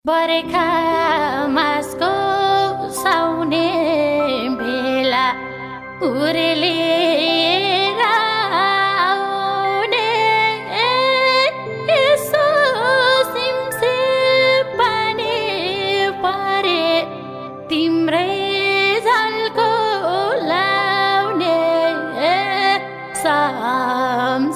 बरेखा मासको साउने बेला उर्लिएर आउने यसो सिमसिम पानी परे तिम्रै झल्को लाउने सम्झेउरा